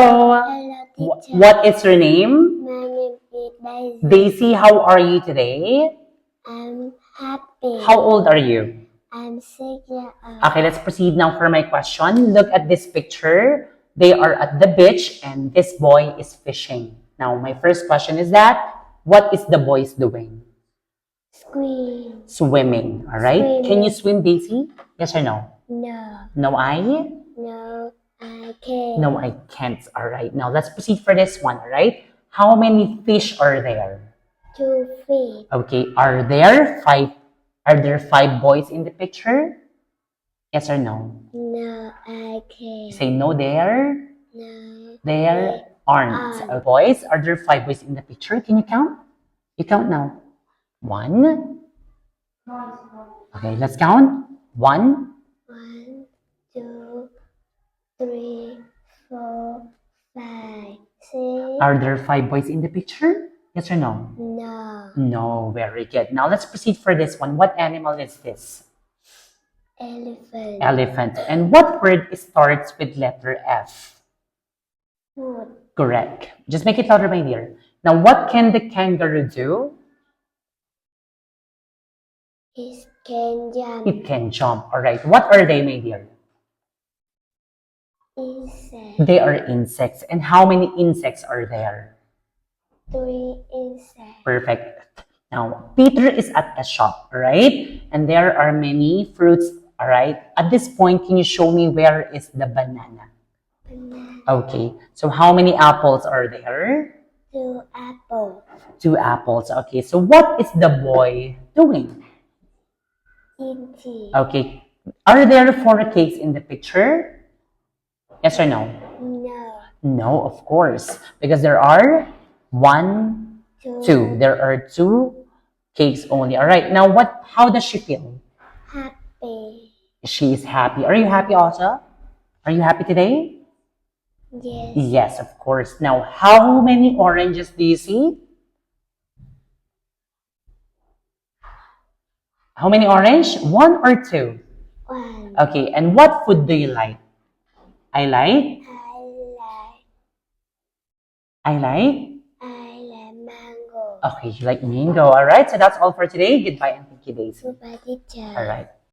Hello, teacher. What is your name? My name is Daisy. Daisy, how are you today? I'm happy. How old are you? I'm 6 years old. Okay, let's proceed now for my question. Look at this picture. They are at the beach and this boy is fishing. Now, my first question is that, what is the boy doing? Scream. Swimming, all right? Swimming. Can you swim, Daisy? Yes or no? No. No, I? No, I can't. No, I can't. All right. Now, let's proceed for this one, all right? How many fish are there? 2 feet. Okay, are there five boys in the picture? Yes or no? No, I can't. Say no there. No. There aren't. Boys, are there 5 boys in the picture? Can you count? You count now. 1. Okay, let's count. 1. 1, 2, 3, 4, 5, 6. Are there 5 boys in the picture? Yes or no? No. No, very good. Now let's proceed for this one. What animal is this? Elephant. Elephant. And what word starts with letter F? Foot. Correct. Just make it louder, my dear. Now, what can the kangaroo do? It can jump. It can jump. All right. What are they, my dear? Insect. They are insects. And how many insects are there? 3 insects. Perfect. Now, Peter is at a shop, right? And there are many fruits, all right? At this point, can you show me where is the banana? Banana. Okay. So, how many apples are there? 2 apples. 2 apples. Okay. So, what is the boy doing? Eating. Okay. Are there 4 cakes in the picture? Yes or no? No. No, of course. Because there are 1, 2. There are 2 cakes only. All right. Now, how does she feel? Happy. She is happy. Are you happy also? Are you happy today? Yes. Yes, of course. Now, how many oranges do you see? How many orange? 1 or 2? 1. Okay. And what food do you like? I like I like mango. Okay, you like mango. All right. So that's all for today. Goodbye and thank you, Daisy. Goodbye, teacher. All right.